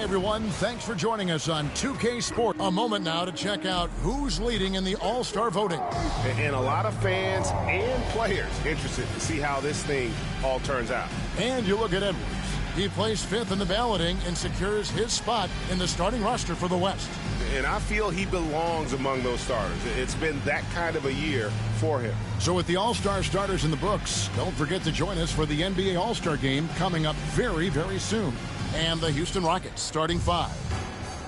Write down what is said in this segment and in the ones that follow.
everyone. Thanks for joining us on 2K Sport. A moment now to check out who's leading in the All-Star voting. And a lot of fans and players interested to see how this thing all turns out. And you look at Edwards. He placed 5th in the balloting and secures his spot in the starting roster for the West. And I feel he belongs among those starters. It's been that kind of a year for him. So with the All-Star starters in the books, don't forget to join us for the NBA All-Star game coming up very, very soon. And the Houston Rockets starting 5.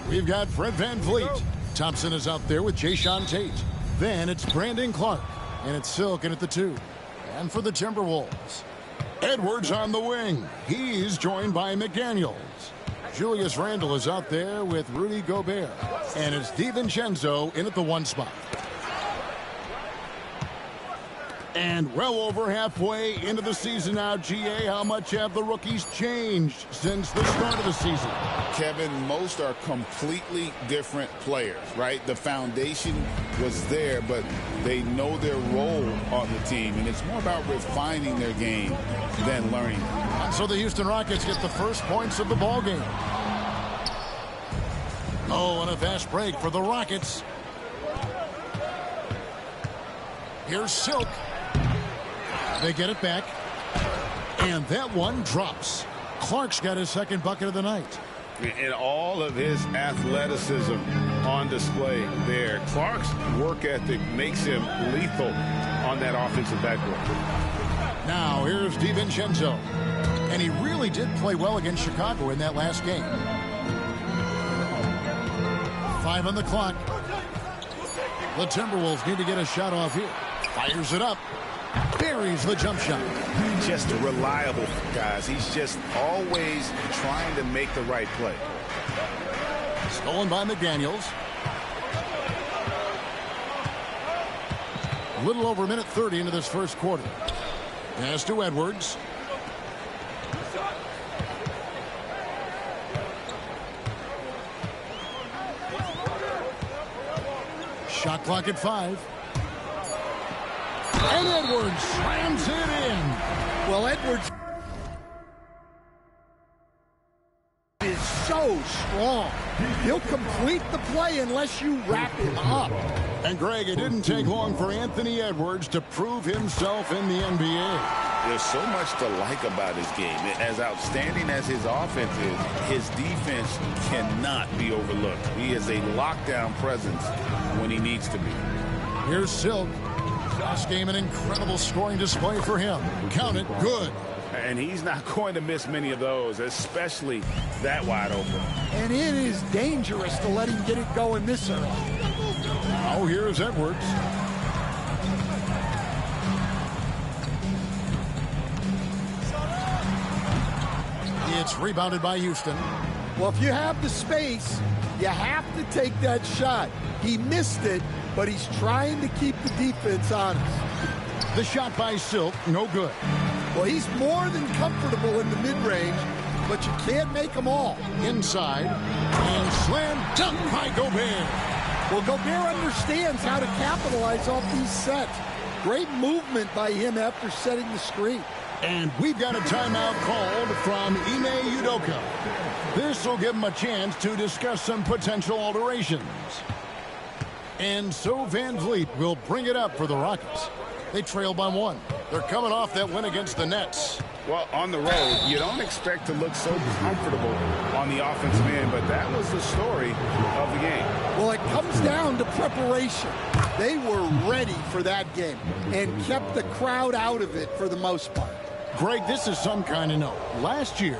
We've got Fred VanVleet. Thompson is out there with Jayshawn Tate. Then it's Brandon Clark. And it's Silk in at the 2. And for the Timberwolves, Edwards on the wing. He's joined by McDaniels. Julius Randle is out there with Rudy Gobert. And it's DiVincenzo in at the 1 spot. And well over halfway into the season now, GA, how much have the rookies changed since the start of the season? Kevin, most are completely different players, right? The foundation was there, but they know their role on the team, and it's more about refining their game than learning. And so the Houston Rockets get the first points of the ball game. Oh, and a fast break for the Rockets. Here's Silk. They get it back. And that one drops. Clark's got his 2nd bucket of the night. And all of his athleticism on display there. Clark's work ethic makes him lethal on that offensive backboard. Now here's DiVincenzo. And he really did play well against Chicago in that last game. 5 on the clock. The Timberwolves need to get a shot off here. Fires it up. Buries the jump shot. Just reliable, guys. He's just always trying to make the right play. Stolen by McDaniels. A little over a minute 30 into this first quarter. Pass to Edwards. Shot clock at 5. And Edwards slams it in. Well, Edwards is so strong. He'll complete the play unless you wrap him up. And, Greg, it didn't take long for Anthony Edwards to prove himself in the NBA. There's so much to like about his game. As outstanding as his offense is, his defense cannot be overlooked. He is a lockdown presence when he needs to be. Here's Silk. Last game, an incredible scoring display for him. Count it, good. And he's not going to miss many of those, especially that wide open. And it is dangerous to let him get it going this early. Oh, here's Edwards. It's rebounded by Houston. Well, if you have the space, you have to take that shot. He missed it, but he's trying to keep the defense honest. The shot by Silk, no good. Well, he's more than comfortable in the mid-range, but you can't make them all. Inside, and slam dunk by Gobert. Well, Gobert understands how to capitalize off these sets. Great movement by him after setting the screen. And we've got a timeout called from Ime Udoka. This will give him a chance to discuss some potential alterations. And so VanVleet will bring it up for the Rockets. They trail by 1. They're coming off that win against the Nets. Well, on the road, you don't expect to look so comfortable on the offensive end, but that was the story of the game. Well, it comes down to preparation. They were ready for that game and kept the crowd out of it for the most part. Greg, this is some kind of note. Last year,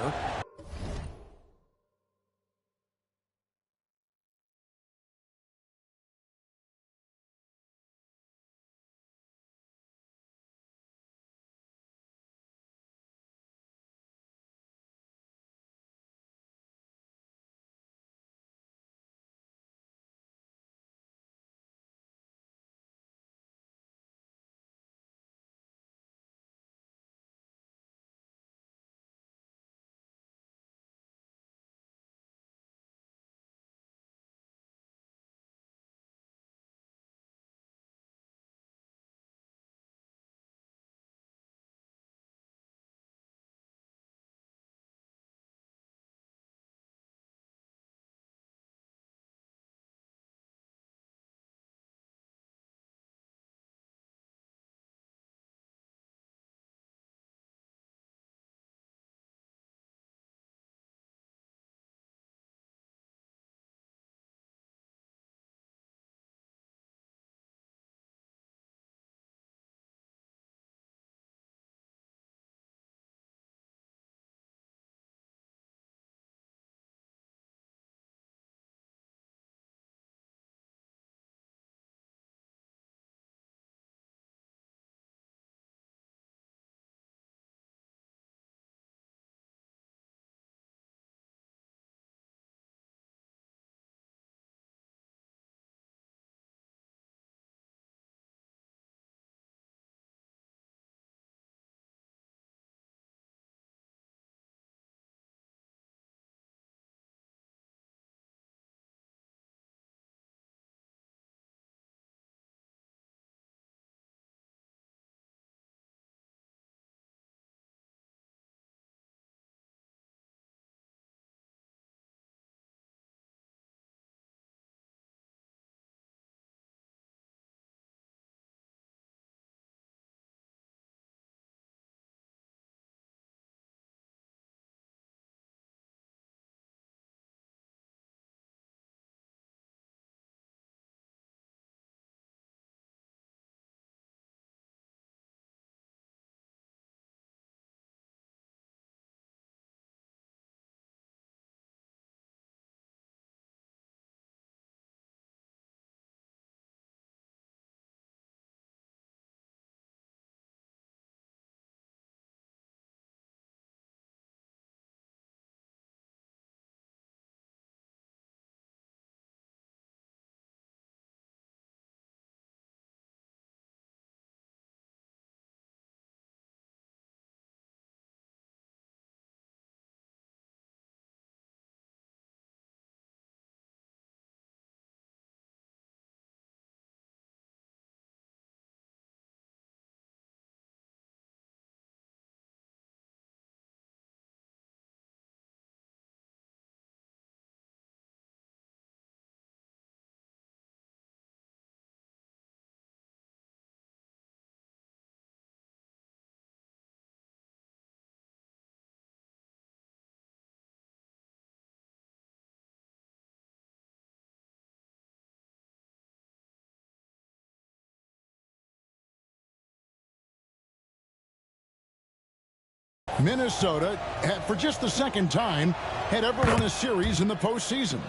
Minnesota, for just the second time, had ever won a series in the postseason.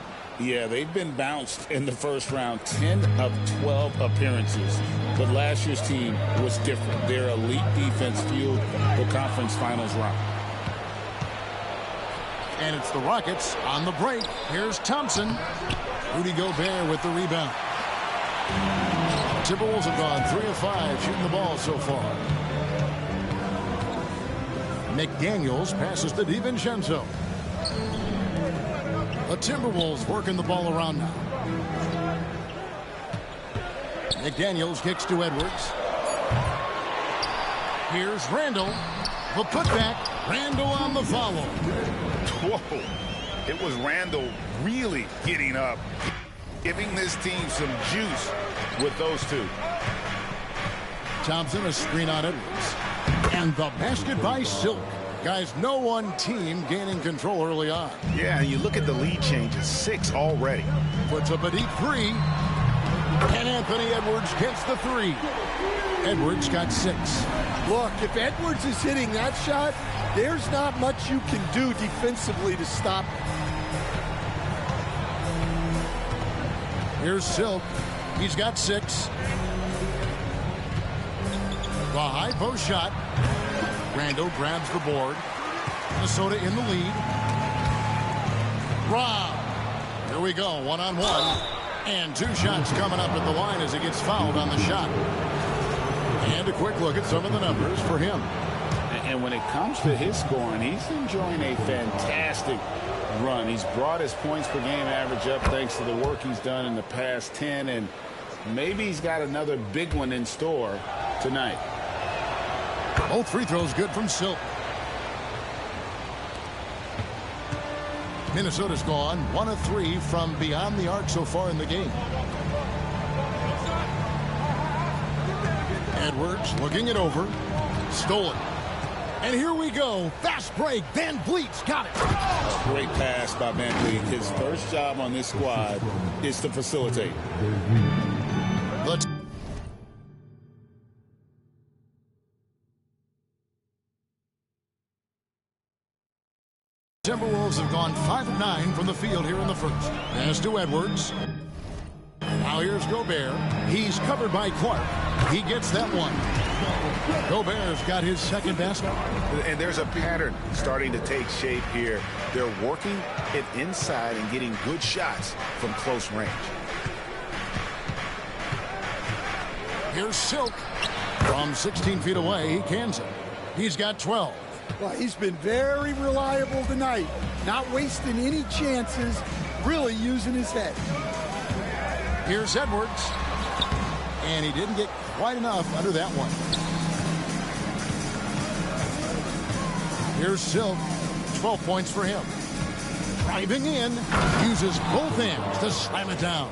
Yeah, they've been bounced in the first round, 10 of 12 appearances. But last year's team was different. Their elite defense fueled the conference finals run. And it's the Rockets on the break. Here's Thompson. Rudy Gobert with the rebound. Timberwolves have gone 3 of 5 shooting the ball so far. McDaniels passes to DiVincenzo. The Timberwolves working the ball around now. McDaniels kicks to Edwards. Here's Randall. The putback. Randall on the follow. Whoa. It was Randall really getting up, giving this team some juice with those two. Thompson, a screen on Edwards. And the basket by Silk. Guys, no one team gaining control early on. Yeah, and you look at the lead changes, 6 already. Puts up a deep 3. And Anthony Edwards gets the 3. Edwards got 6. Look, if Edwards is hitting that shot, there's not much you can do defensively to stop it. Here's Silk. He's got 6. The high post shot. Randall grabs the board. Minnesota in the lead. Rob. Here we go, 1-on-1. And 2 shots coming up at the line as he gets fouled on the shot. And a quick look at some of the numbers for him. And when it comes to his scoring, he's enjoying a fantastic run. He's brought his points per game average up thanks to the work he's done in the past 10. And maybe he's got another big one in store tonight. Both free throws good from Silk. Minnesota's gone 1 of 3 from beyond the arc so far in the game. Edwards looking it over. Stolen. And here we go. Fast break. Van Vliet's got it. A great pass by Van Vliet. His first job on this squad is to facilitate. The Timberwolves have gone 5 of 9 from the field here in the first. Pass to Edwards. Now here's Gobert. He's covered by Clark. He gets that one. Gobert's got his second basket. And there's a pattern starting to take shape here. They're working it inside and getting good shots from close range. Here's Silk. From 16 feet away, he cans it. He's got 12. Well, he's been very reliable tonight. Not wasting any chances, really using his head. Here's Edwards. And he didn't get quite enough under that one. Here's Silk. 12 points for him. Driving in. Uses both hands to slam it down.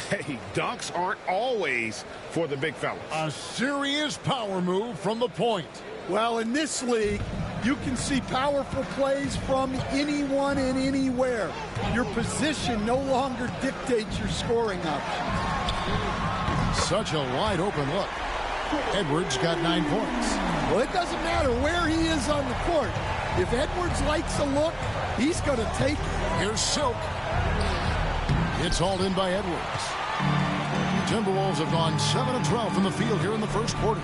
Hey, dunks aren't always for the big fellas. A serious power move from the point. Well, in this league, you can see powerful plays from anyone and anywhere. Your position no longer dictates your scoring options. Such a wide open look. Edwards got 9 points. Well, it doesn't matter where he is on the court. If Edwards likes a look, he's going to take it. Here's Silk. It's hauled in by Edwards. Timberwolves have gone 7 of 12 from the field here in the first quarter.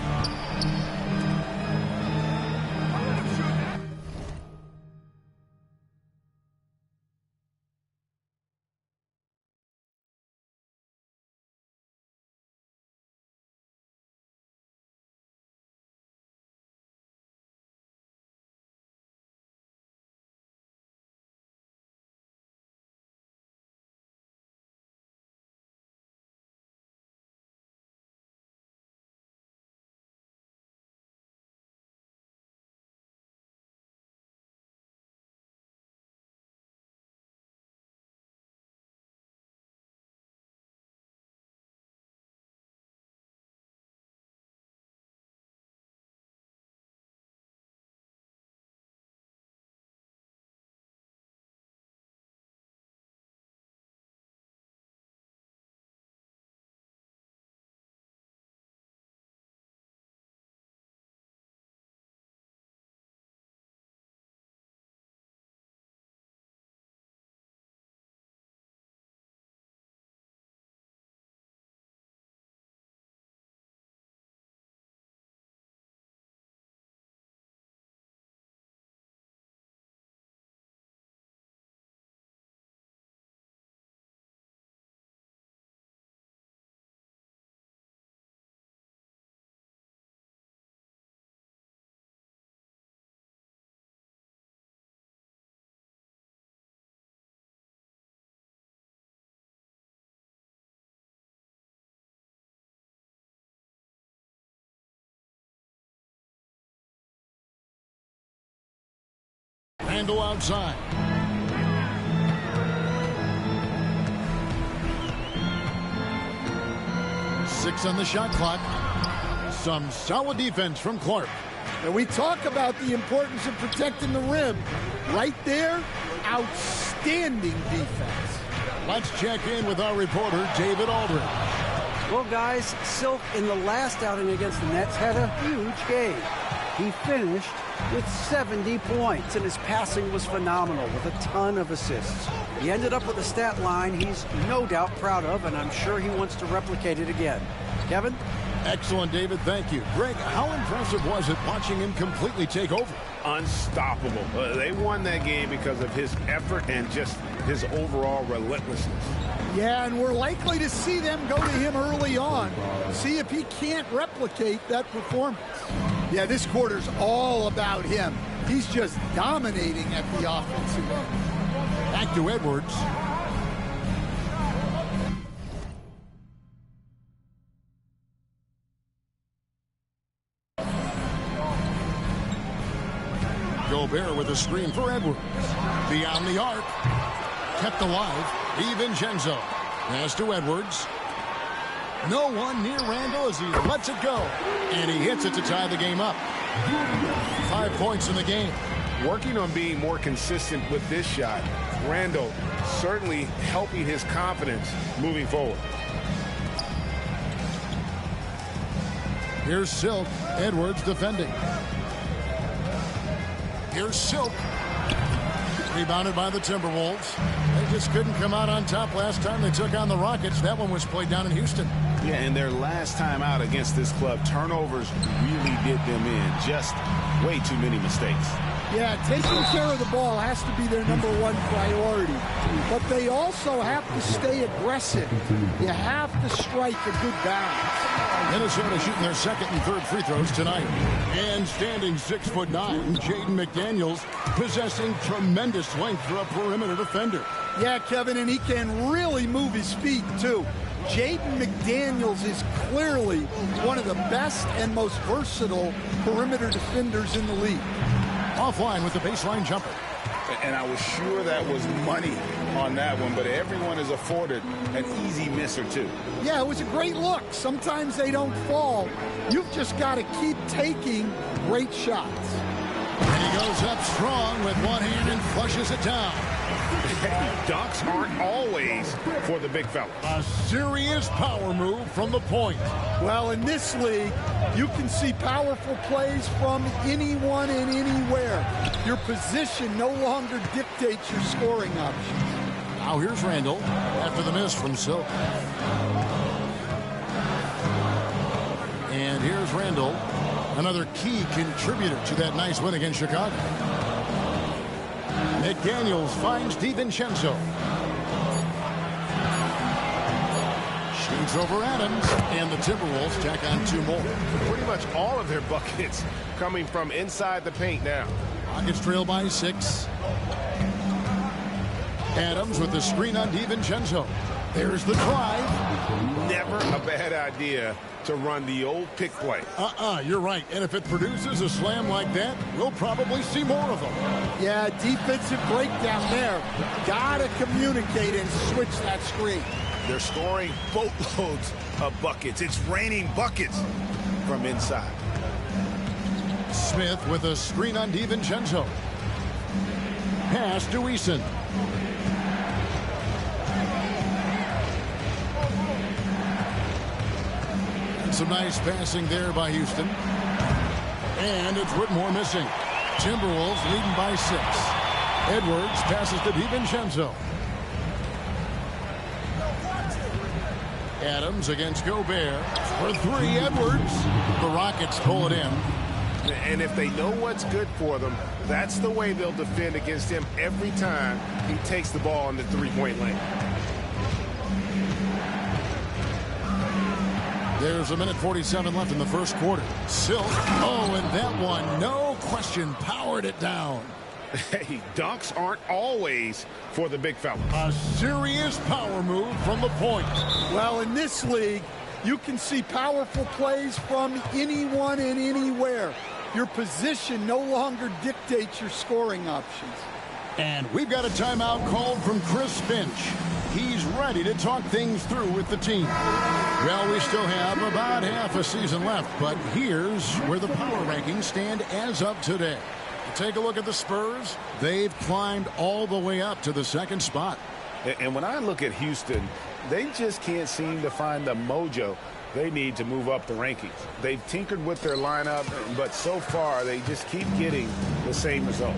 Randall outside. Six on the shot clock. Some solid defense from Clark. And we talk about the importance of protecting the rim. Right there, outstanding defense. Let's check in with our reporter, David Aldridge. Well, guys, Silk in the last outing against the Nets had a huge game. He finished with 70 points, and his passing was phenomenal with a ton of assists. He ended up with a stat line he's no doubt proud of, and I'm sure he wants to replicate it again. Kevin? Excellent, David. Thank you. Greg, how impressive was it watching him completely take over? Unstoppable. They won that game because of his effort and just his overall relentlessness. Yeah, and we're likely to see them go to him early on. See if he can't replicate that performance. Yeah, this quarter's all about him. He's just dominating at the offensive end. Back to Edwards. Gobert with a screen for Edwards. Beyond the arc. Kept alive. DiVincenzo. Pass to Edwards. No one near Randall as he lets it go. And he hits it to tie the game up. 5 points in the game. Working on being more consistent with this shot. Randall certainly helping his confidence moving forward. Here's Silk. Edwards defending. Here's Silk. Rebounded by the Timberwolves. They just couldn't come out on top last time they took on the Rockets. That one was played down in Houston. Yeah, and their last time out against this club, turnovers really did them in. Just way too many mistakes. Yeah, taking care of the ball has to be their #1 priority. But they also have to stay aggressive. You have to strike a good balance. Minnesota shooting their second and third free throws tonight. And standing 6'9", Jaden McDaniels possessing tremendous length for a perimeter defender. Yeah, Kevin, and he can really move his feet, too. Jaden McDaniels is clearly one of the best and most versatile perimeter defenders in the league. Offline with the baseline jumper. And I was sure that was money on that one, but everyone is afforded an easy miss or two. Yeah, it was a great look. Sometimes they don't fall. You've just got to keep taking great shots. And he goes up strong with one hand and flushes it down. Dunks aren't always for the big fella. A serious power move from the point. Well, in this league, you can see powerful plays from anyone and anywhere. Your position no longer dictates your scoring options. Now here's Randall after the miss from Silk. And here's Randall, another key contributor to that nice win against Chicago. McDaniels finds DiVincenzo. Shoots over Adams, and the Timberwolves tack on 2 more. Pretty much all of their buckets coming from inside the paint now. Rockets trail by 6. Adams with the screen on DiVincenzo. There's the drive. Never a bad idea to run the old pick play. You're right. And if it produces a slam like that, we'll probably see more of them. Yeah, defensive breakdown there. Gotta communicate and switch that screen. They're scoring boatloads of buckets. It's raining buckets from inside. Smith with a screen on DiVincenzo. Pass to Eason. Some nice passing there by Houston. And it's Whitmore missing. Timberwolves leading by 6. Edwards passes to DiVincenzo. Adams against Gobert for 3. Edwards. The Rockets pull it in. And if they know what's good for them, that's the way they'll defend against him every time he takes the ball in the three-point lane. There's a minute 47 left in the first quarter. Silk. Oh, and that one, no question, powered it down. Hey, dunks aren't always for the big fella. A serious power move from the point. Well, in this league, you can see powerful plays from anyone and anywhere. Your position no longer dictates your scoring options. And we've got a timeout called from Chris Finch. He's ready to talk things through with the team. Well, we still have about half a season left, but here's where the power rankings stand as of today. Take a look at the Spurs. They've climbed all the way up to the second spot. And when I look at Houston, they just can't seem to find the mojo they need to move up the rankings. They've tinkered with their lineup, but so far they just keep getting the same result.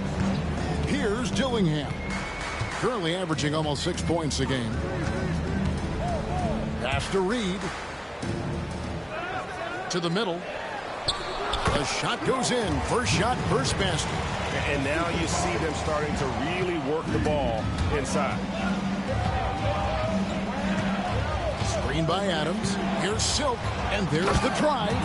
Here's Dillingham, currently averaging almost 6 points a game. Pass to Reed. To the middle. The shot goes in. First shot, first basket. And now you see them starting to really work the ball inside. Screen by Adams. Here's Silk, and there's the drive.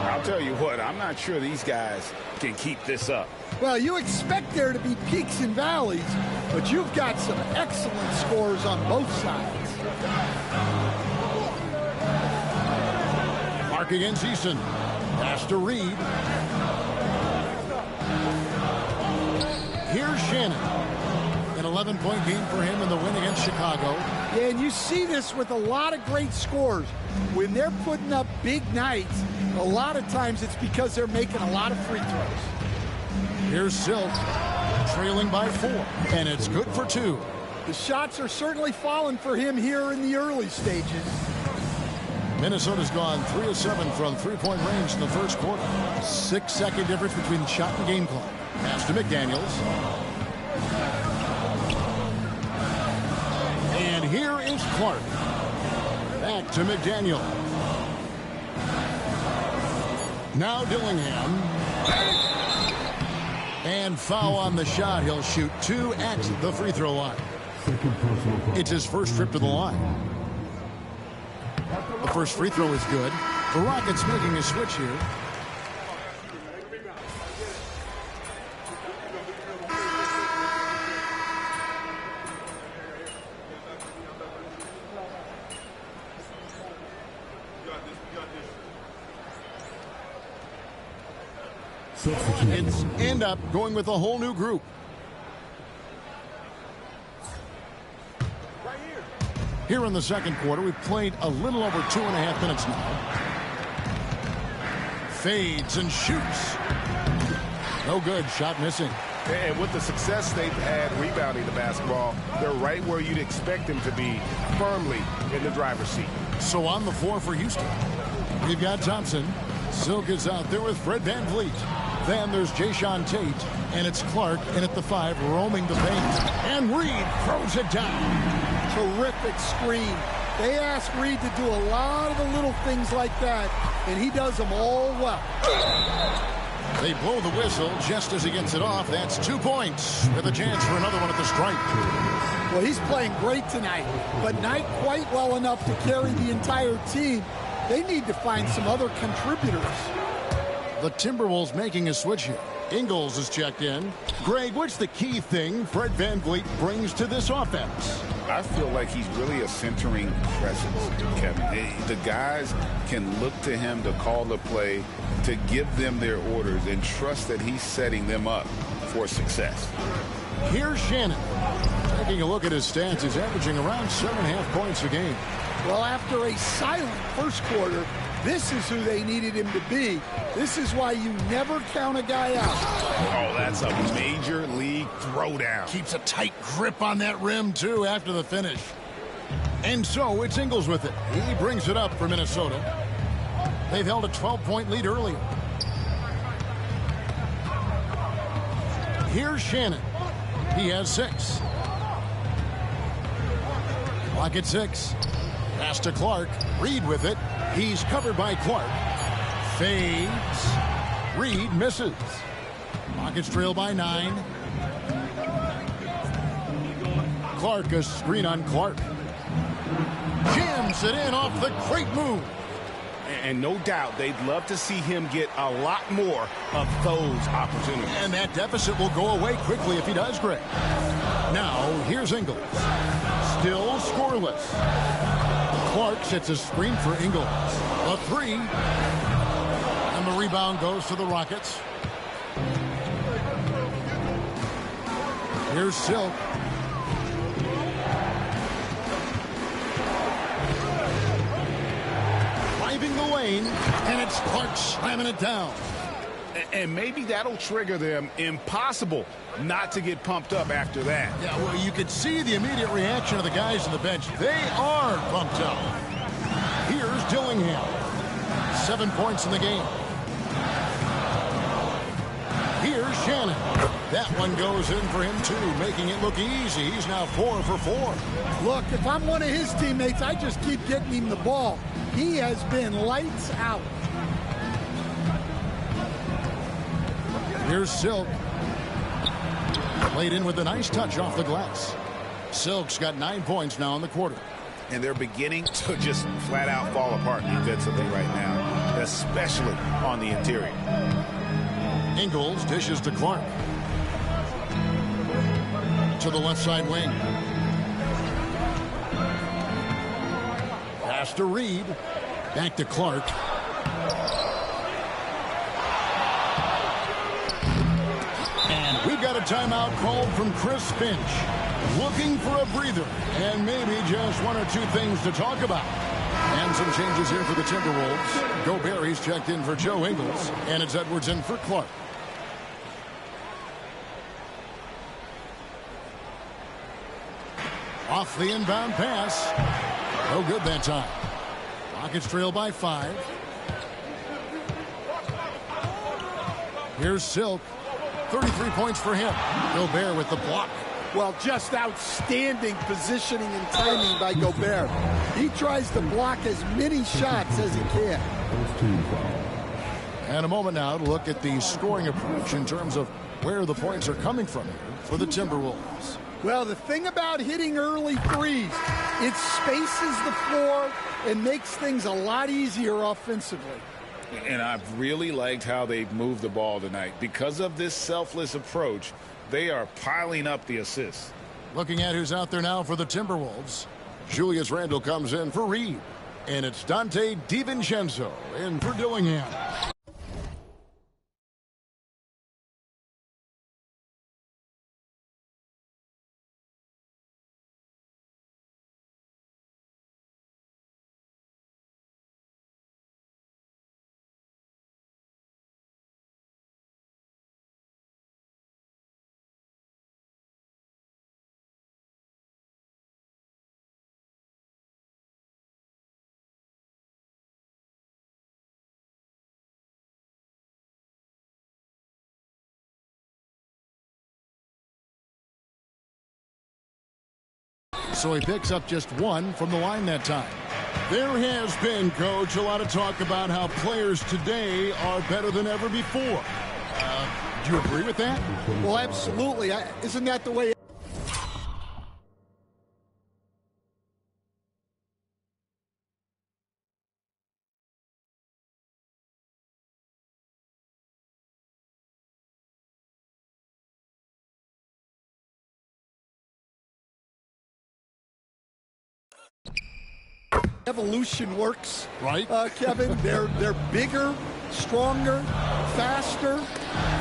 I'll tell you what, I'm not sure these guys can keep this up. Well, you expect there to be peaks and valleys, but you've got some excellent scores on both sides. Mark against Eason. Pass to Reed. Here's Shannon. An 11-point game for him in the win against Chicago. Yeah, and you see this with a lot of great scores. When they're putting up big nights, a lot of times it's because they're making a lot of free throws. Here's Silk, trailing by 4, and it's good for 2. The shots are certainly falling for him here in the early stages. Minnesota's gone 3 of 7 from three-point range in the first quarter. 6-second difference between shot and game clock. Pass to McDaniels. And here is Clark. Back to McDaniel. Now Dillingham. And foul on the shot. He'll shoot 2 at the free throw line. It's his first trip to the line. The first free throw is good. The Rockets making a switch here. It's end up going with a whole new group. Here in the second quarter, we've played a little over 2.5 minutes now. Fades and shoots. No good. Shot missing. And with the success they've had rebounding the basketball, they're right where you'd expect them to be, firmly in the driver's seat. So on the floor for Houston, we've got Thompson. Silk is out there with Fred VanVleet. Then there's Jayshawn Tate, and it's Clark in at the 5, roaming the paint. And Reed throws it down. Terrific screen. They ask Reed to do a lot of the little things like that, and he does them all well. They blow the whistle just as he gets it off. That's 2 points with a chance for another one at the stripe. Well, he's playing great tonight, but not quite well enough to carry the entire team. They need to find some other contributors. The Timberwolves making a switch here. Ingles is checked in. Greg, what's the key thing Fred VanVleet brings to this offense? I feel like he's really a centering presence, Kevin. The guys can look to him to call the play, to give them their orders, and trust that he's setting them up for success. Here's Shannon. Taking a look at his stats, he's averaging around 7.5 points a game. Well, after a silent first quarter, this is who they needed him to be. This is why you never count a guy out. Oh, that's a major league throwdown. Keeps a tight grip on that rim, too, after the finish. And so it's Ingles with it. He brings it up for Minnesota. They've held a 12-point lead earlier. Here's Shannon. He has 6. Clock at 6. Pass to Clark. Reed with it. He's covered by Clark. Fades. Reed misses. Rockets trail by 9. Clark, a screen on Clark. Jams it in off the great move. And no doubt they'd love to see him get a lot more of those opportunities. And that deficit will go away quickly if he does, Greg. Now, here's Ingles. Still scoreless. Clark sets a screen for Ingles. A 3. And the rebound goes to the Rockets. Here's Silk. Driving the lane, and it's Clark slamming it down. And maybe that'll trigger them. Impossible not to get pumped up after that. Yeah, well, you could see the immediate reaction of the guys on the bench. They are pumped up. Here's Dillingham. 7 points in the game. Here's Shannon. That one goes in for him, too, making it look easy. He's now 4 for 4. Look, if I'm one of his teammates, I just keep getting him the ball. He has been lights out. Here's Silk. Played in with a nice touch off the glass. Silk's got 9 points now in the quarter. And they're beginning to just flat out fall apart defensively right now, especially on the interior. Ingles dishes to Clark. To the left side wing. Pass to Reed. Back to Clark. And we've got a timeout called from Chris Finch. Looking for a breather and maybe just 1 or 2 things to talk about. And some changes here for the Timberwolves. Gobert checked in for Joe Ingles, and it's Edwards in for Clark. Off the inbound pass. No good that time. Rockets trail by 5. Here's Silk. 33 points for him. Gobert with the block. Well, just outstanding positioning and timing by Gobert. He tries to block as many shots as he can. And a moment now to look at the scoring approach in terms of where the points are coming from here for the Timberwolves. Well, the thing about hitting early threes, it spaces the floor and makes things a lot easier offensively. And I've really liked how they've moved the ball tonight. Because of this selfless approach, they are piling up the assists. Looking at who's out there now for the Timberwolves. Julius Randle comes in for Reed. And it's Dante DiVincenzo in for Dillingham. So he picks up just 1 from the line that time. There has been, Coach, a lot of talk about how players today are better than ever before. Do you agree with that? Well, absolutely. Isn't that the way? Evolution works, right? Kevin. They're bigger, stronger, faster,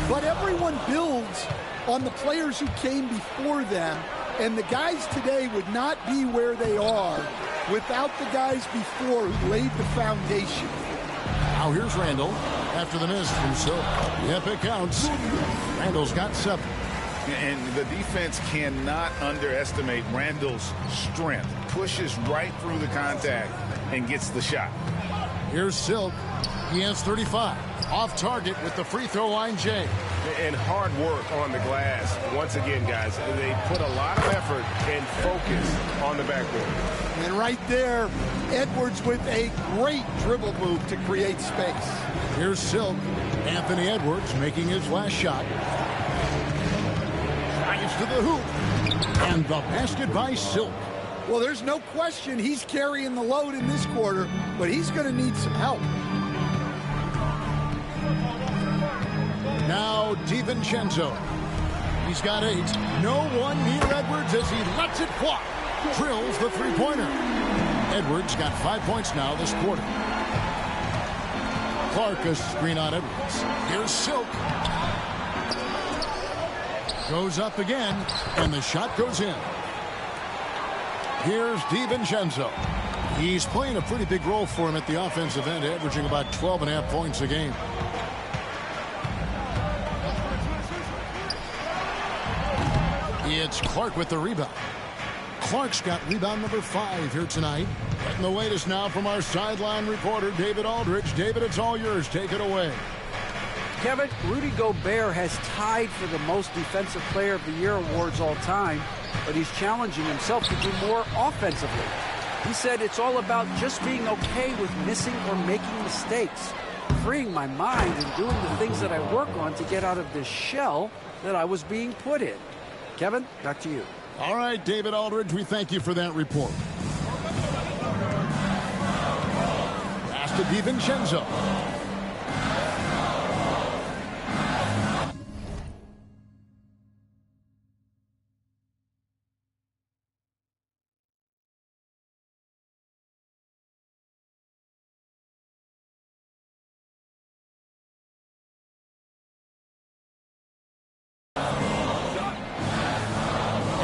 but everyone builds on the players who came before them, and the guys today would not be where they are without the guys before who laid the foundation. Now here's Randle after the miss from Silk. Yep, it counts. Randle's got 7. And the defense cannot underestimate Randle's strength. Pushes right through the contact and gets the shot. Here's Silk. He has 35. Off target with the free throw line, Jay. And hard work on the glass. Once again, guys, they put a lot of effort and focus on the backboard. And right there, Edwards with a great dribble move to create space. Here's Silk. Anthony Edwards making his last shot. Drives to the hoop. And the basket by Silk. Well, there's no question he's carrying the load in this quarter, but he's going to need some help. Now DiVincenzo. He's got 8. No one near Edwards as he lets it fly. Drills the three-pointer. Edwards got 5 points now this quarter. Clark a screen on Edwards. Here's Silk. Goes up again, and the shot goes in. Here's DiVincenzo. He's playing a pretty big role for him at the offensive end, averaging about 12.5 points a game. It's Clark with the rebound. Clark's got rebound number 5 here tonight. And the latest now from our sideline reporter, David Aldridge. David, it's all yours. Take it away. Kevin, Rudy Gobert has tied for the most Defensive Player of the Year awards all time, but he's challenging himself to do more offensively. He said it's all about just being okay with missing or making mistakes, freeing my mind and doing the things that I work on to get out of this shell that I was being put in. Kevin, back to you. All right, David Aldridge, we thank you for that report. Pass to DiVincenzo.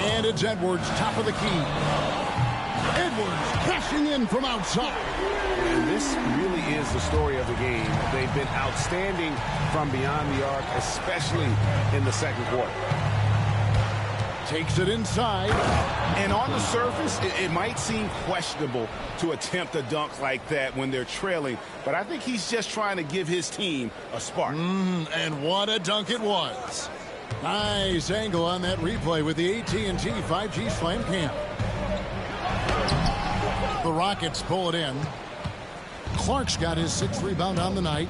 And it's Edwards, top of the key. Edwards cashing in from outside. And this really is the story of the game. They've been outstanding from beyond the arc, especially in the second quarter. Takes it inside. And on the surface, it might seem questionable to attempt a dunk like that when they're trailing, but I think he's just trying to give his team a spark. And what a dunk it was. Nice angle on that replay with the AT&T 5G Slam Cam. The Rockets pull it in. Clark's got his 6th rebound on the night.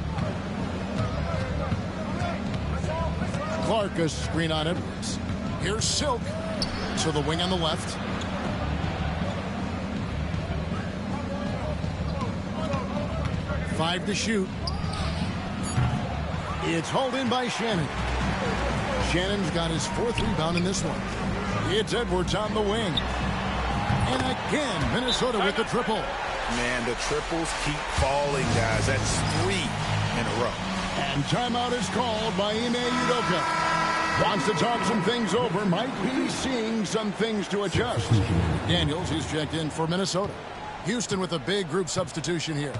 Clark, a screen on Edwards. Here's Silk to the wing on the left. Five to shoot. It's hauled in by Shannon. Shannon's got his 4th rebound in this one. It's Edwards on the wing. And again, Minnesota with the triple. Man, the triples keep falling, guys. That's 3 in a row. And timeout is called by Ime Udoka. Wants to talk some things over. Might be seeing some things to adjust. Daniels, he's checked in for Minnesota. Houston with a big group substitution here.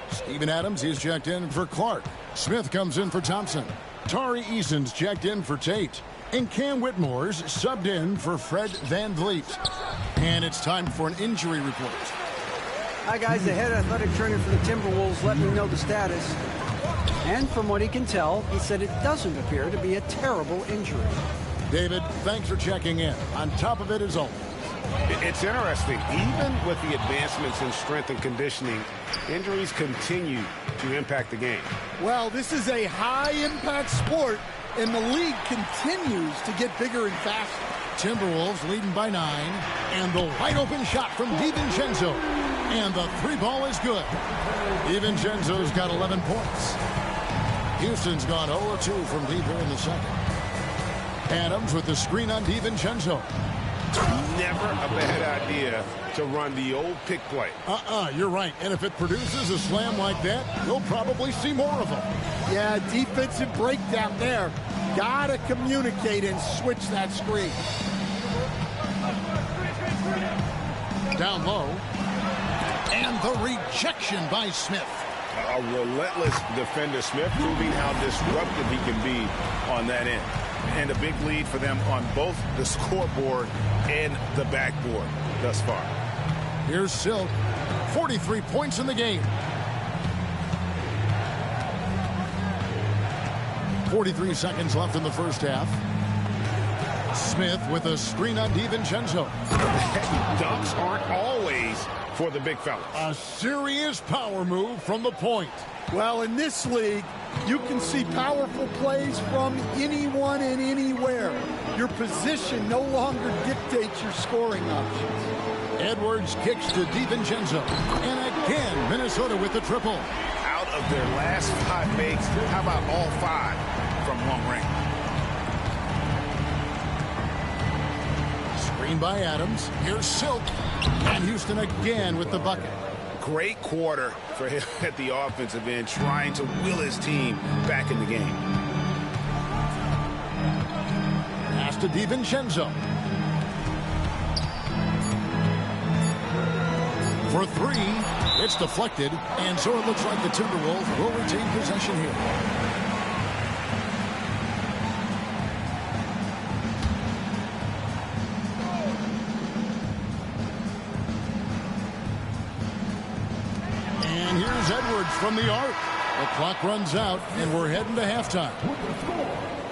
Steven Adams, he's checked in for Clark. Smith comes in for Thompson. Tari Eason's checked in for Tate. And Cam Whitmore's subbed in for Fred VanVleet. And it's time for an injury report. Hi, guys. The head athletic trainer for the Timberwolves let me know the status. And from what he can tell, he said it doesn't appear to be a terrible injury. David, thanks for checking in. On top of it is always. It's interesting. Even with the advancements in strength and conditioning, injuries continue to impact the game. Well, this is a high-impact sport, and the league continues to get bigger and faster. Timberwolves leading by 9. And the wide-open shot from DiVincenzo. And the 3-ball is good. DiVincenzo's got 11 points. Houston's gone 0-2 from deep here in the second. Adams with the screen on DiVincenzo. Never a bad idea to run the old pick play. You're right. And if it produces a slam like that, you'll probably see more of them. Yeah, defensive breakdown there. Gotta communicate and switch that screen. Down low. And the rejection by Smith. A relentless defender. Smith proving how disruptive he can be on that end. And a big lead for them on both the scoreboard and the backboard thus far. Here's Silk. 43 points in the game. 43 seconds left in the first half. Smith with a screen on DiVincenzo. Dunks aren't always for the big fellas. A serious power move from the point. Well, in this league, you can see powerful plays from anyone and anywhere. Your position no longer dictates your scoring options. Edwards kicks to DiVincenzo. And again, Minnesota with the triple. Out of their last 5 makes, how about all 5 from long range? Screen by Adams. Here's Silk. And Houston again with the bucket. Great quarter for him at the offensive end, trying to will his team back in the game. Pass to to DiVincenzo. For three, it's deflected, and so it looks like the Timberwolves will retain possession here. And here's Edwards from the arc. The clock runs out, and we're heading to halftime.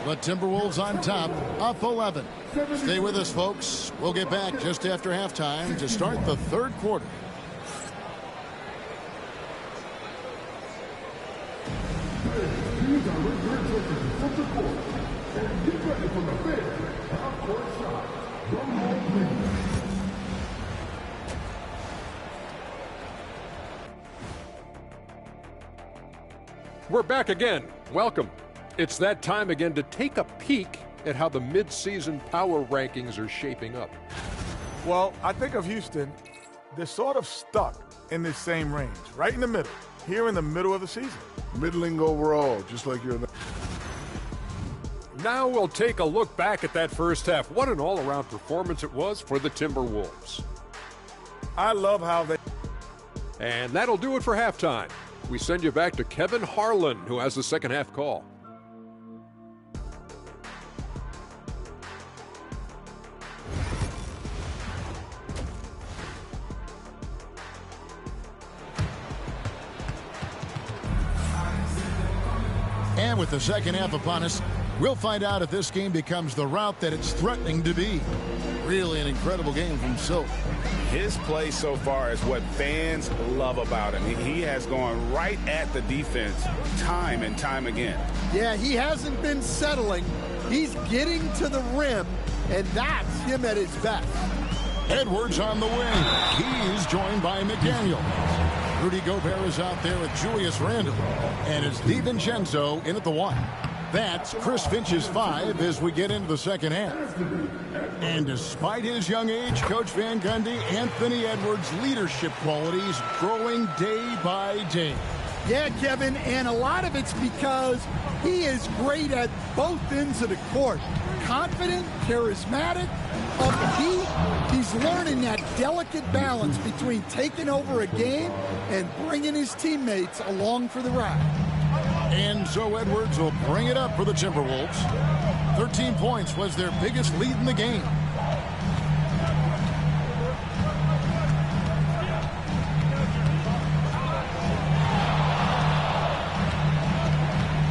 The Timberwolves on top, up 11. Stay with us, folks. We'll get back just after halftime to start the third quarter. We're back again. Welcome. It's that time again to take a peek at how the mid-season power rankings are shaping up. Well, I think of Houston, they're sort of stuck in this same range, right in the middle, here in the middle of the season. Middling overall, just like you're. Now we'll take a look back at that first half. What an all-around performance it was for the Timberwolves. I love how they... And that'll do it for halftime. We send you back to Kevin Harlan, who has the second half call. And with the second half upon us, we'll find out if this game becomes the route that it's threatening to be. Really an incredible game from Silk. His play so far is what fans love about him. He has gone right at the defense time and time again. Yeah, he hasn't been settling. He's getting to the rim, and that's him at his best. Edwards on the wing. He's joined by McDaniel. Rudy Gobert is out there with Julius Randle. And it's DiVincenzo in at the 1. That's Chris Finch's 5 as we get into the second half. And despite his young age, Coach Van Gundy, Anthony Edwards' leadership qualities growing day by day. Yeah, Kevin, and a lot of it's because he is great at both ends of the court. Confident, charismatic, upbeat. He's learning that delicate balance between taking over a game and bringing his teammates along for the ride. And so Edwards will bring it up for the Timberwolves. 13 points was their biggest lead in the game.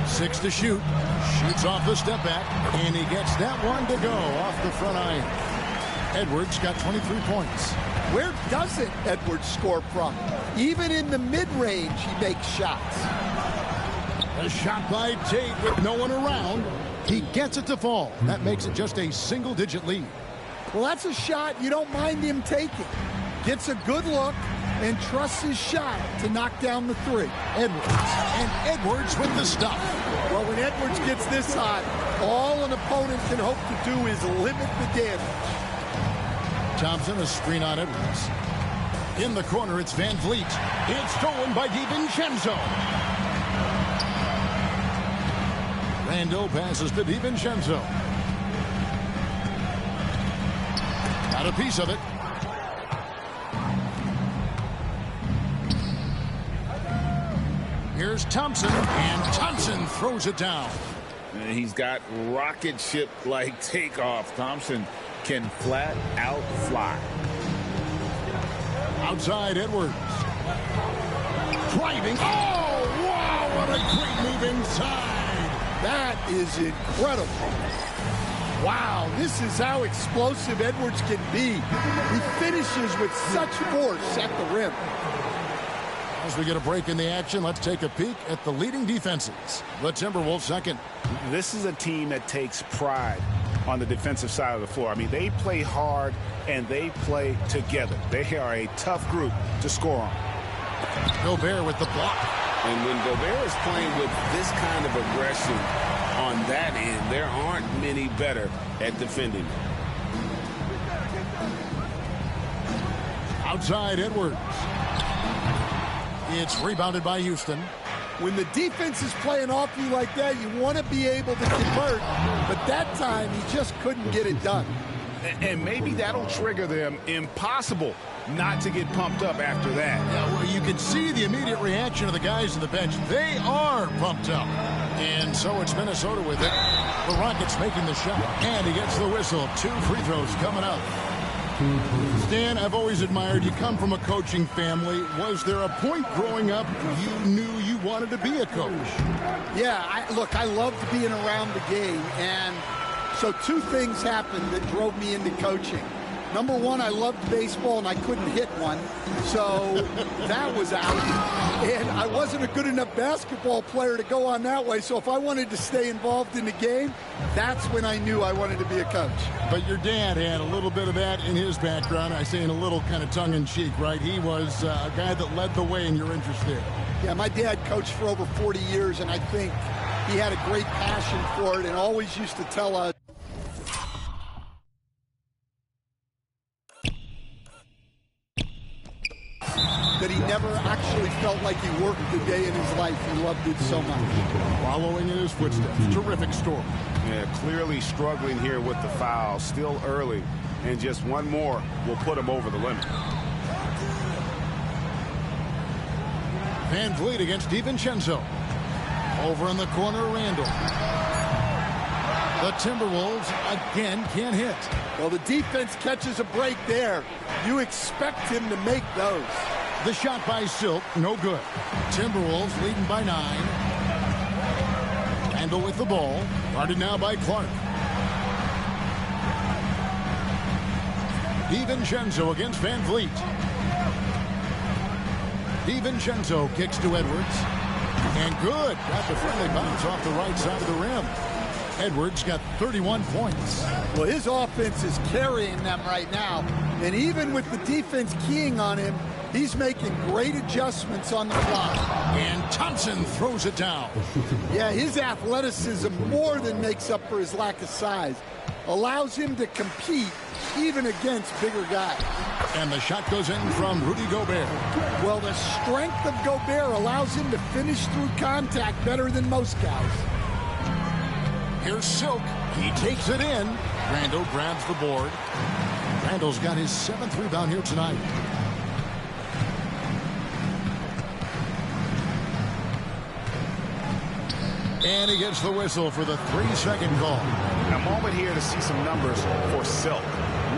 Six to shoot. Shoots off the step back, and he gets that one to go off the front iron. Edwards got 23 points. Where doesn't Edwards score from? Even in the mid-range, he makes shots. A shot by Tate with no one around. He gets it to fall. That makes it just a single-digit lead. Well, that's a shot you don't mind him taking. Gets a good look and trusts his shot to knock down the 3. Edwards. And Edwards with the stuff. Well, when Edwards gets this hot, all an opponent can hope to do is limit the damage. Thompson, a screen on Edwards. In the corner, it's Van Vliet. It's stolen by DiVincenzo. Randle passes to DiVincenzo. Got a piece of it. Here's Thompson, and Thompson throws it down. And he's got rocket ship-like takeoff. Thompson can flat out fly. Outside Edwards. Driving. Oh, wow, what a great move inside. That is incredible. Wow, this is how explosive Edwards can be. He finishes with such force at the rim. As we get a break in the action, let's take a peek at the leading defenses. The Timberwolves second. This is a team that takes pride on the defensive side of the floor. I mean, they play hard and they play together. They are a tough group to score on. Gobert with the block. And when Gobert is playing with this kind of aggression on that end, there aren't many better at defending. Outside Edwards. It's rebounded by Houston. When the defense is playing off you like that, you want to be able to convert. But that time, he just couldn't get it done. And maybe that'll trigger them. Impossible not to get pumped up after that. Yeah, well, you can see the immediate reaction of the guys on the bench. They are pumped up. And so it's Minnesota with it. The Rockets making the shot. And he gets the whistle. 2 free throws coming up. Stan, I've always admired you. Come from a coaching family. Was there a point growing up you knew you wanted to be a coach? Yeah, look, I loved being around the game. And so 2 things happened that drove me into coaching. Number 1, I loved baseball, and I couldn't hit one. So that was out. And I wasn't a good enough basketball player to go on that way. So if I wanted to stay involved in the game, that's when I knew I wanted to be a coach. But your dad had a little bit of that in his background. I say in a little kind of tongue-in-cheek, right? He was a guy that led the way in your interest there. Yeah, my dad coached for over 40 years, and I think he had a great passion for it and always used to tell us that he never actually felt like he worked a day in his life. He loved it so much. Following in his footsteps. Terrific story. Yeah, clearly struggling here with the foul. Still early. And just one more will put him over the limit. Van Vliet against DiVincenzo. Over in the corner, Randall. The Timberwolves again can't hit. Well, the defense catches a break there. You expect him to make those. The shot by Silk, no good. Timberwolves leading by 9. Randall with the ball. Guarded now by Clark. DiVincenzo against Van Vliet. DiVincenzo kicks to Edwards. And good. Got the friendly bounce off the right side of the rim. Edwards got 31 points. Well, his offense is carrying them right now. And even with the defense keying on him, he's making great adjustments on the fly. And Thompson throws it down. Yeah, his athleticism more than makes up for his lack of size. Allows him to compete even against bigger guys. And the shot goes in from Rudy Gobert. Well, the strength of Gobert allows him to finish through contact better than most guys. Here's Silk. He takes it in. Randall grabs the board. Randall's got his 7th rebound here tonight. And he gets the whistle for the 3-second call. A moment here to see some numbers for Silk.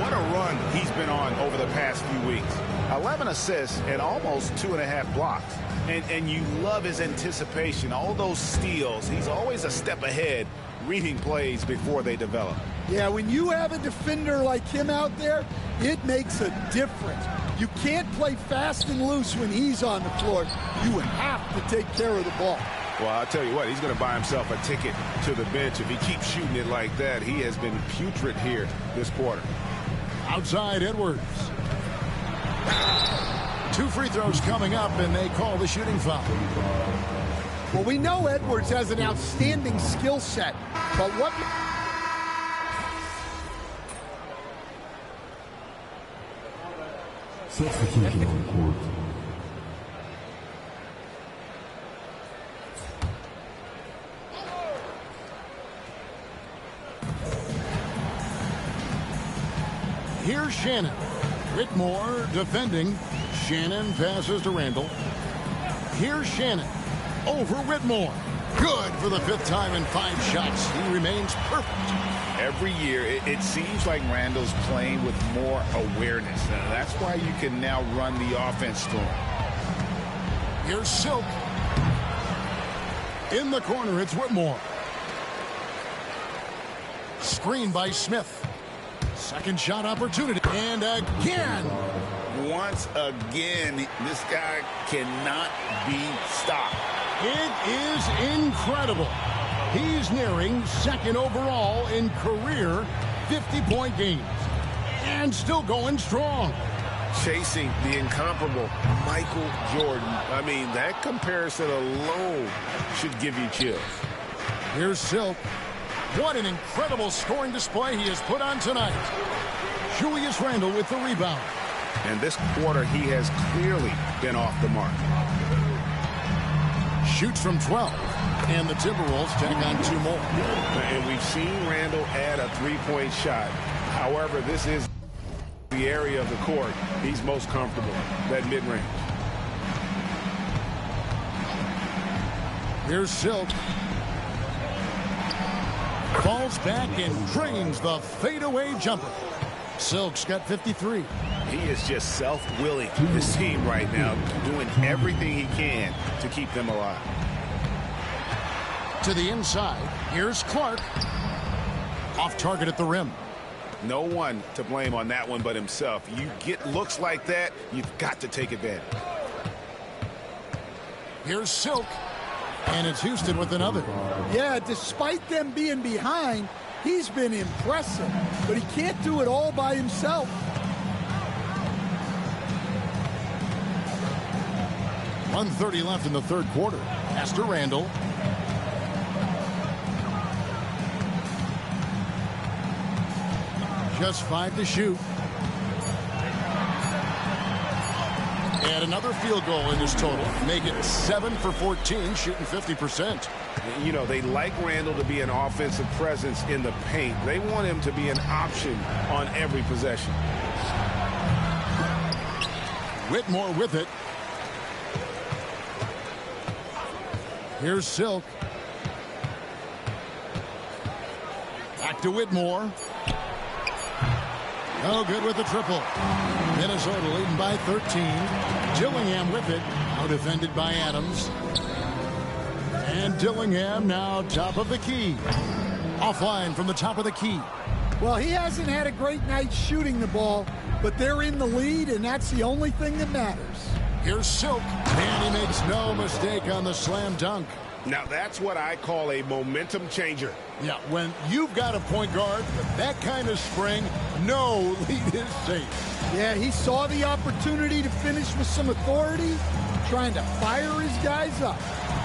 What a run he's been on over the past few weeks. 11 assists and almost 2.5 blocks. And you love his anticipation, all those steals. He's always a step ahead, reading plays before they develop. Yeah, when you have a defender like him out there, it makes a difference. You can't play fast and loose when he's on the floor. You have to take care of the ball. Well, I'll tell you what, he's going to buy himself a ticket to the bench. If he keeps shooting it like that, he has been putrid here this quarter. Outside Edwards. 2 free throws coming up, and they call the shooting foul. Well, we know Edwards has an outstanding skill set, but what... Substitution on court. Here's Shannon. Whitmore defending. Shannon passes to Randall. Here's Shannon. Over Whitmore. Good for the 5th time in 5 shots. He remains perfect. Every year, it seems like Randall's playing with more awareness. And that's why you can now run the offense through him. Here's Silk. In the corner, it's Whitmore. Screen by Smith. Second shot opportunity. And again. Once again, this guy cannot be stopped. It is incredible. He's nearing 2nd overall in career 50-point games. And still going strong. Chasing the incomparable Michael Jordan. I mean, that comparison alone should give you chills. Here's Silk. What an incredible scoring display he has put on tonight. Julius Randle with the rebound. And this quarter, he has clearly been off the mark. shoots from 12. And the Timberwolves tack on 2 more. And we've seen Randall add a three-point shot. However, this is the area of the court he's most comfortable, that mid-range. Here's Silk. Falls back and drains the fadeaway jumper. Silk's got 53. He is just self-willing this team right now, doing everything he can to keep them alive. To the inside, here's Clark. Off target at the rim. No one to blame on that one but himself. You get looks like that, you've got to take advantage. Here's Silk. And it's Houston with another. Yeah, despite them being behind, he's been impressive. But he can't do it all by himself. .130 left in the third quarter. Pass to Randall. Just 5 to shoot. And another field goal in this total. Make it 7 for 14, shooting 50%. You know, they like Randall to be an offensive presence in the paint. They want him to be an option on every possession. Whitmore with it. Here's Silk. Back to Whitmore. No good with the triple. Minnesota leading by 13. Dillingham with it. Now defended by Adams. And Dillingham now top of the key. Offline from the top of the key. Well, he hasn't had a great night shooting the ball, but they're in the lead, and that's the only thing that matters. Here's Silk. And he makes no mistake on the slam dunk. Now, that's what I call a momentum changer. Yeah, when you've got a point guard with that kind of spring, no lead is safe. Yeah, he saw the opportunity to finish with some authority, trying to fire his guys up.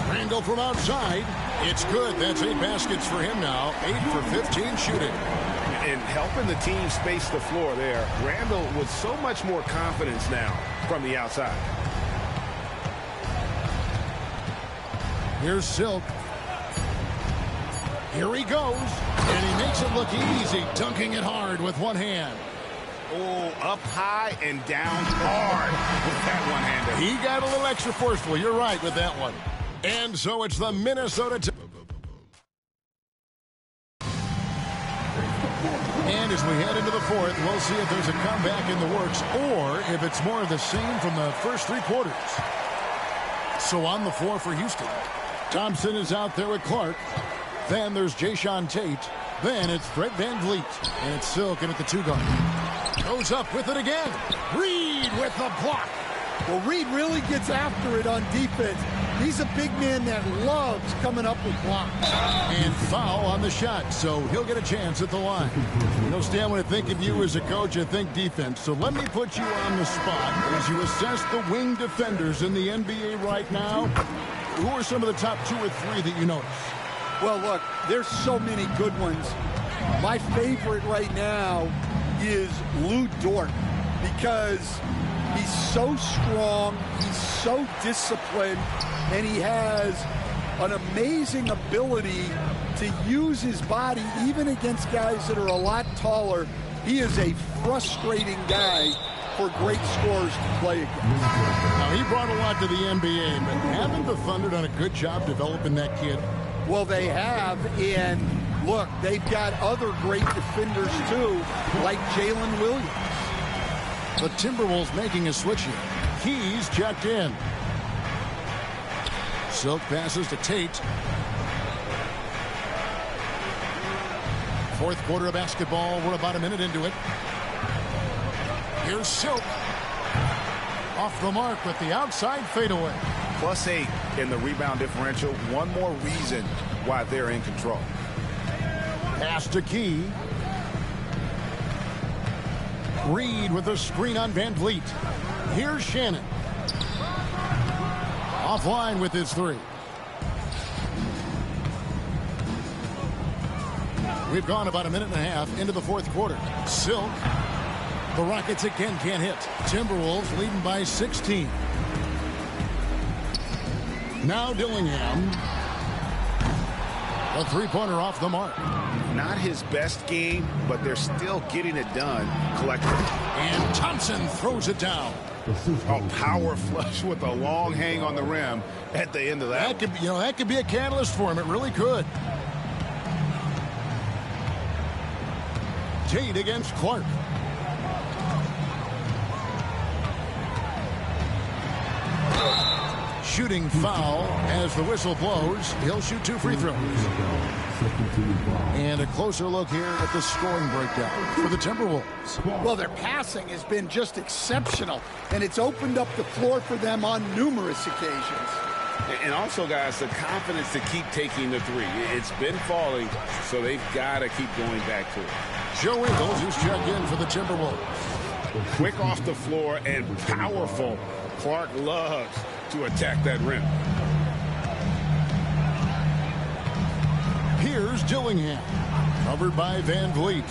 Randall from outside. It's good. That's 8 baskets for him now. 8 for 15 shooting. And helping the team space the floor there. Randall with so much more confidence now from the outside. Here's Silk. Here he goes. And he makes it look easy, dunking it hard with one hand. Oh, up high and down hard with that one-hander. He got a little extra forceful. You're right with that one. And so it's the Minnesota. And as we head into the fourth, we'll see if there's a comeback in the works or if it's more of the same from the first 3 quarters. So on the floor for Houston. Thompson is out there with Clark. Then there's Jayshawn Tate. Then it's Fred VanVleet. And it's Silk in at the 2-guard. Goes up with it again. Reed with the block. Well, Reed really gets after it on defense. He's a big man that loves coming up with blocks. And foul on the shot, so he'll get a chance at the line. You know, Stan, when I think of you as a coach, I think defense. So let me put you on the spot as you assess the wing defenders in the NBA right now. Who are some of the top 2 or 3 that you notice? Well, look, there's so many good ones. My favorite right now is Lou Dort because he's so strong, he's so disciplined, and he has an amazing ability to use his body even against guys that are a lot taller. He is a frustrating guy for great scorers to play against. Now, he brought a lot to the NBA, but haven't the Thunder done a good job developing that kid? Well, they have, and look, they've got other great defenders too, like Jalen Williams. The Timberwolves making a switch here. Keys checked in. Silk passes to Tate. Fourth quarter of basketball. We're about a minute into it. Here's Silk. Off the mark with the outside fadeaway. +8 in the rebound differential. One more reason why they're in control. Pass to Key. Reed with a screen on VanVleet. Here's Shannon. Offline with his 3. We've gone about a minute and a half into the fourth quarter. Silk. The Rockets again can't hit. Timberwolves leading by 16. Now Dillingham. A three-pointer off the mark. Not his best game, but they're still getting it done collectively. And Thompson throws it down. A power flush with a long hang on the rim at the end of that. That could be a catalyst for him. It really could. Tate against Clark. Shooting foul as the whistle blows. He'll shoot 2 free throws. And a closer look here at the scoring breakdown for the Timberwolves. Well, their passing has been just exceptional, and it's opened up the floor for them on numerous occasions. And also, guys, the confidence to keep taking the three. It's been falling, so they've got to keep going back to it. Joe Ingles who's checked in for the Timberwolves. Quick off the floor and powerful. Clark loves to attack that rim. Here's Dillingham, covered by Van Vliet.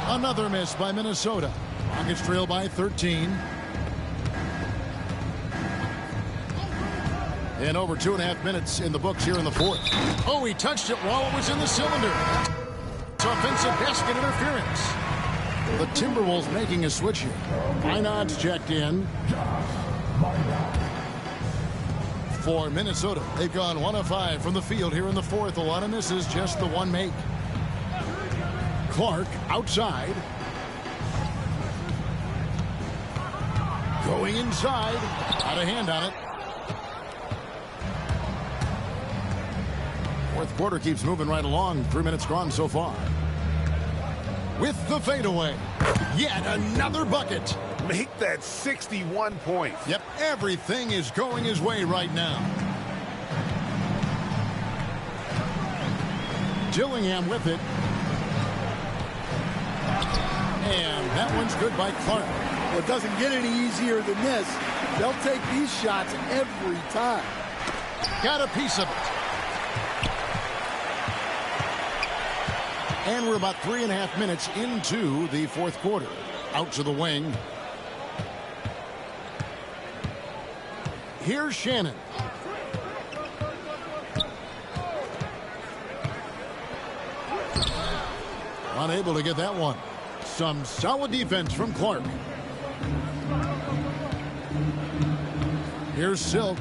Another miss by Minnesota. Rockets trail by 13. And over 2.5 minutes in the books here in the fourth. Oh, he touched it while it was in the cylinder. It's offensive basket interference. The Timberwolves making a switch here. Minod's checked in. For Minnesota, they've gone 1 of 5 from the field here in the fourth. A lot of misses, just the one make. Clark outside. Going inside. Got a hand on it. Fourth quarter keeps moving right along. 3 minutes gone so far. With the fadeaway. Yet another bucket. Make that 61 points. Yep, everything is going his way right now. Dillingham with it. And that one's good by Clark. Well, it doesn't get any easier than this. They'll take these shots every time. Got a piece of it. And we're about 3.5 minutes into the fourth quarter. Out to the wing. Here's Shannon. Unable to get that one. Some solid defense from Clark. Here's Silk.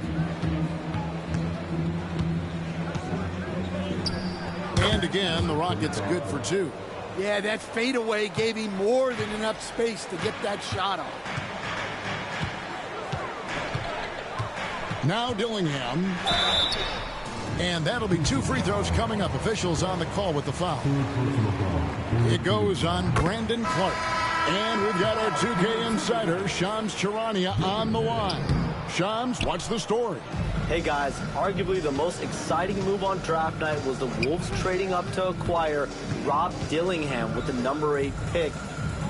And again, the Rockets good for 2. Yeah, that fadeaway gave him more than enough space to get that shot off. Now Dillingham. And that'll be 2 free throws coming up. Officials on the call with the foul. It goes on Brandon Clark. And we've got our 2K insider, Shams Charania, on the line. Shams, what's the story? Hey guys, arguably the most exciting move on draft night was the Wolves trading up to acquire Rob Dillingham with the number 8 pick.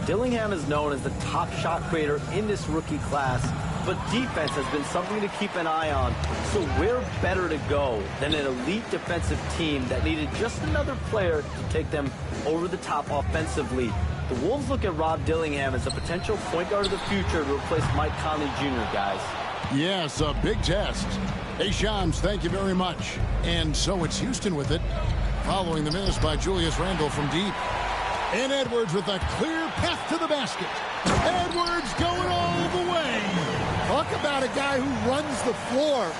Dillingham is known as the top shot creator in this rookie class, but defense has been something to keep an eye on. So where better to go than an elite defensive team that needed just another player to take them over the top offensively? The Wolves look at Rob Dillingham as a potential point guard of the future to replace Mike Conley Jr., guys. Yes, a big test. Hey, Shams, thank you very much. And so it's Houston with it, following the miss by Julius Randle from deep. And Edwards with a clear path to the basket. Edwards going all the way. Talk about a guy who runs the floor.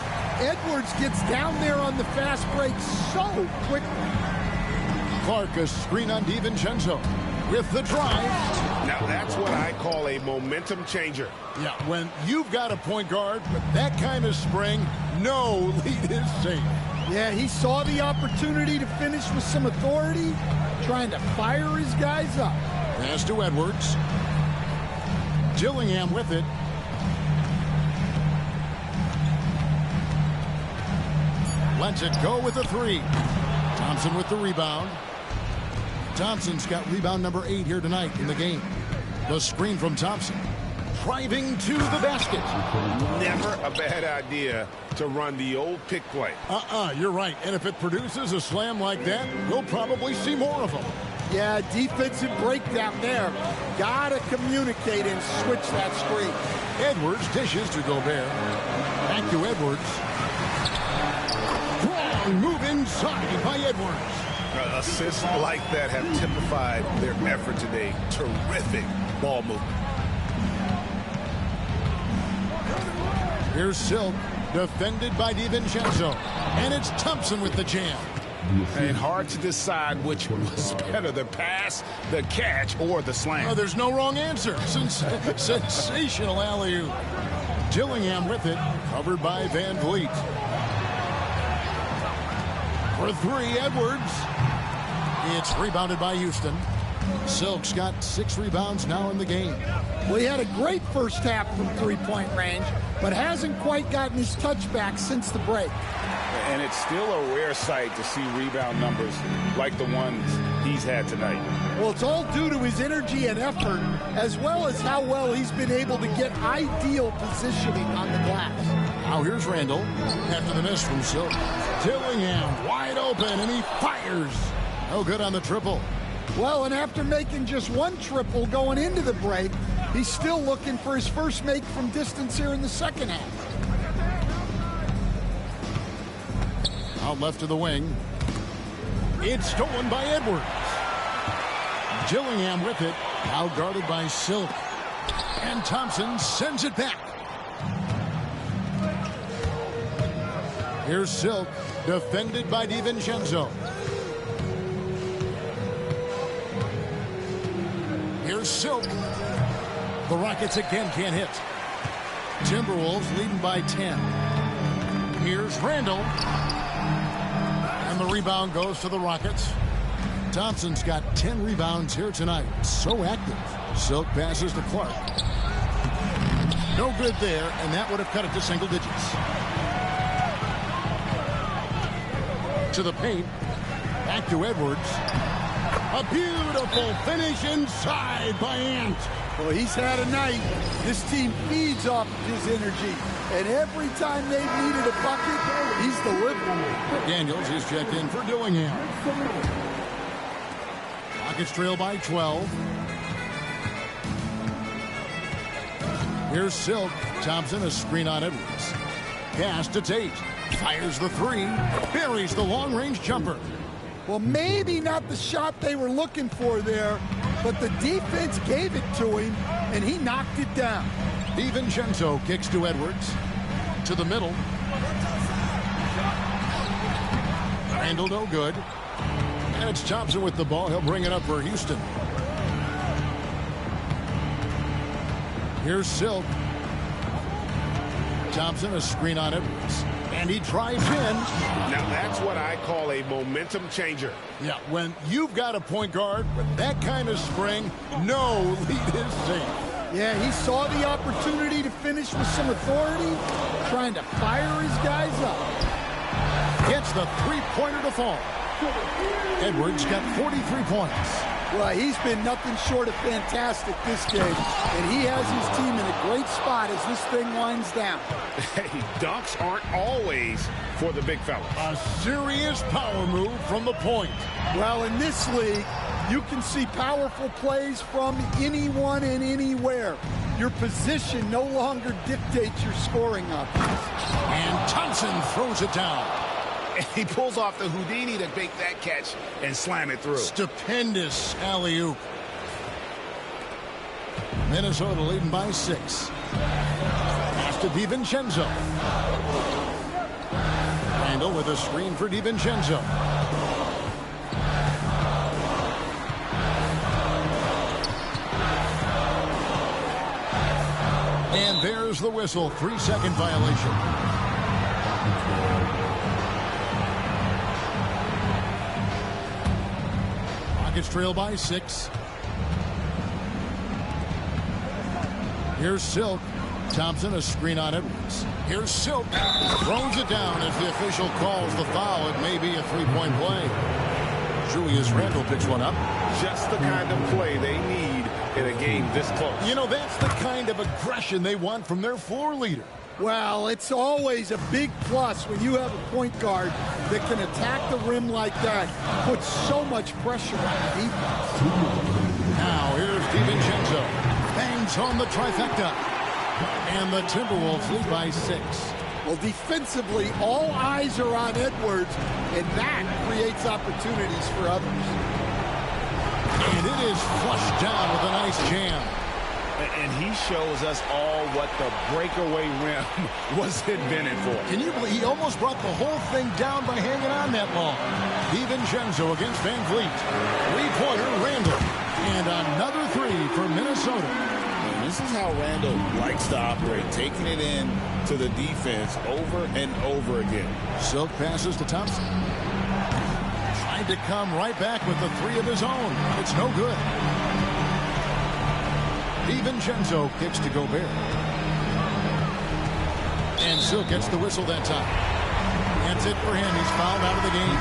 Edwards gets down there on the fast break so quickly. Clark, a screen on DiVincenzo with the drive. Now that's what I call a momentum changer. Yeah, when you've got a point guard with that kind of spring, no lead is safe. Yeah, he saw the opportunity to finish with some authority, trying to fire his guys up. Pass to Edwards. Dillingham with it. Lets it go with a 3. Thompson with the rebound. Thompson's got rebound number 8 here tonight in the game. The screen from Thompson. Driving to the basket. Never a bad idea to run the old pick play. You're right. And if it produces a slam like that, we'll probably see more of them. Yeah, defensive breakdown there. Gotta communicate and switch that screen. Edwards dishes to Gobert. Back to Edwards. Strong move inside by Edwards. Assists like that have typified their effort today. Terrific ball movement. Here's Silk, defended by DiVincenzo. And it's Thompson with the jam. And hard to decide which was better, the pass, the catch, or the slam. Oh, there's no wrong answer. Sensational alley-oop. Dillingham with it, covered by Van Vliet. For three, Edwards. It's rebounded by Houston. Silk's got 6 rebounds now in the game. Well, he had a great first half from three-point range, but hasn't quite gotten his touchback since the break. And it's still a rare sight to see rebound numbers like the ones he's had tonight. Well, it's all due to his energy and effort, as well as how well he's been able to get ideal positioning on the glass. Now here's Randall after the miss from Silk. Dillingham wide open, and he fires. No good on the triple. Well, and after making just one triple going into the break, he's still looking for his first make from distance here in the second half. Out left to the wing. It's stolen by Edwards. Dillingham with it. Now guarded by Silk. And Thompson sends it back. Here's Silk, defended by DiVincenzo. Here's Silk. The Rockets again can't hit. Timberwolves leading by 10. Here's Randall. And the rebound goes to the Rockets. Thompson's got 10 rebounds here tonight. So active. Silk passes to Clark. No good there, and that would have cut it to single digits. To the paint. Back to Edwards. A beautiful finish inside by Ant. Well, he's had a night. This team feeds off of his energy. And every time they've needed a bucket, he's delivered. Daniels is checked in for Dillingham. Rockets trail by 12. Here's Silk. Thompson, a screen on Edwards. Pass to Tate. Fires the three. Buries the long-range jumper. Well, maybe not the shot they were looking for there, but the defense gave it to him, and he knocked it down. DiVincenzo kicks to Edwards. To the middle. Randall no good. And it's Thompson with the ball. He'll bring it up for Houston. Here's Silk. Thompson, a screen on Edwards. And he drives in. Now that's what I call a momentum changer. Yeah, when you've got a point guard with that kind of spring, no lead is safe. Yeah, he saw the opportunity to finish with some authority, trying to fire his guys up. Gets the three-pointer to fall. Edwards got 43 points. Well, he's been nothing short of fantastic this game, and he has his team in a great spot as this thing winds down. Hey, dunks aren't always for the big fellas. A serious power move from the point. Well, in this league, you can see powerful plays from anyone and anywhere. Your position no longer dictates your scoring options. And Thompson throws it down. And he pulls off the Houdini to make that catch and slam it through. Stupendous alley-oop. Minnesota leading by 6. Pass to DiVincenzo. Randall with a screen for DiVincenzo. And there's the whistle. 3-second violation. Rockets trail by 6. Here's Silk. Thompson, a screen on Edwards. Here's Silk. Throws it down as the official calls the foul. It may be a three-point play. Julius Randle picks one up. Just the kind of play they need in a game this close. You know, that's the kind of aggression they want from their floor leader. Well, it's always a big plus when you have a point guard that can attack the rim like that, puts so much pressure on the defense. Now here's DiVincenzo. Bangs on the trifecta. And the Timberwolves lead by 6. Well, defensively, all eyes are on Edwards, and that creates opportunities for others. And it is flushed down with a nice jam. And he shows us all what the breakaway rim was invented for. Can you believe he almost brought the whole thing down by hanging on that long? DiVincenzo against Van Vliet. Three-pointer, Randall. And another 3 for Minnesota. And this is how Randall likes to operate, taking it in to the defense over and over again. Silk passes to Thompson. Tried to come right back with the 3 of his own. It's no good. DiVincenzo kicks to Gobert. And Silk gets the whistle that time. That's it for him. He's fouled out of the game.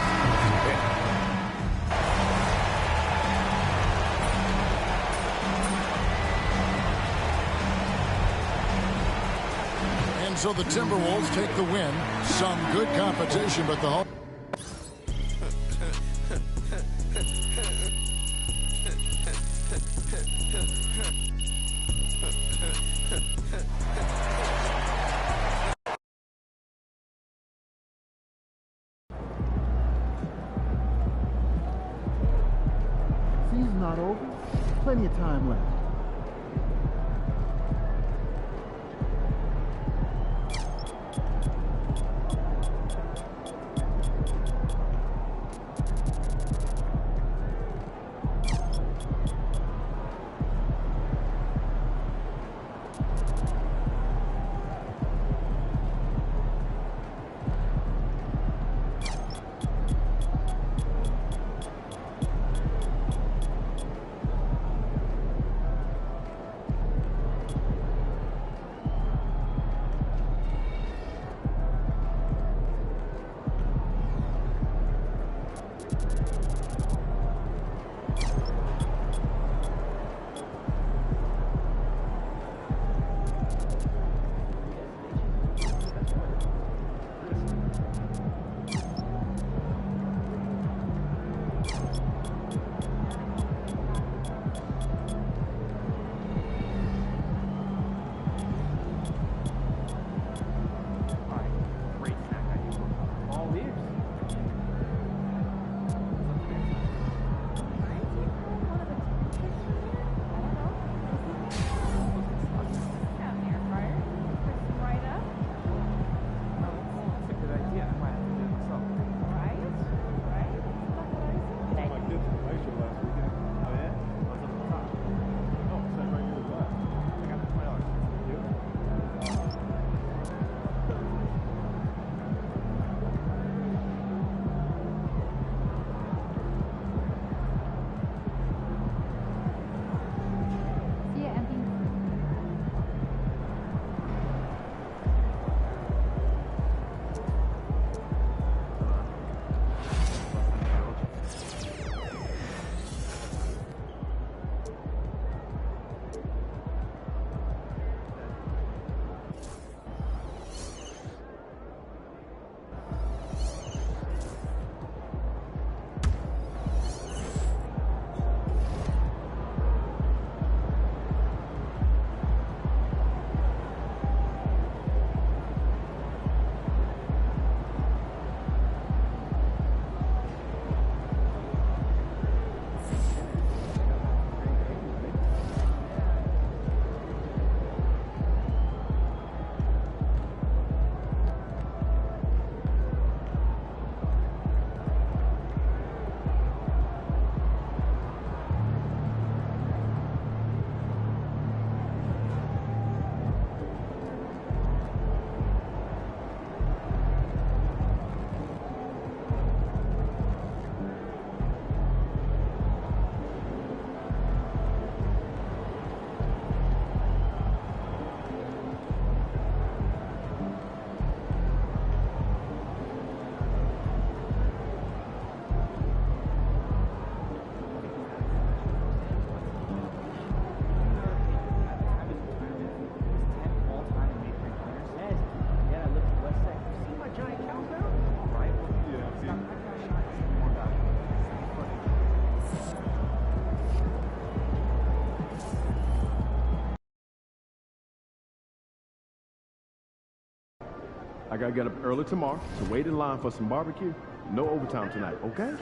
And so the Timberwolves take the win. Some good competition, but the home. Season's not over. Plenty of time left. I gotta get up early tomorrow, so wait in line for some barbecue. No overtime tonight, okay?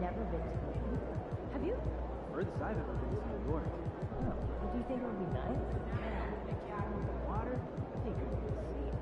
Never been to Maine. Have you? Furthest I've ever been is New York. Oh, do you think it would be nice? Yeah, big cabin with the water. I think it would be the sea.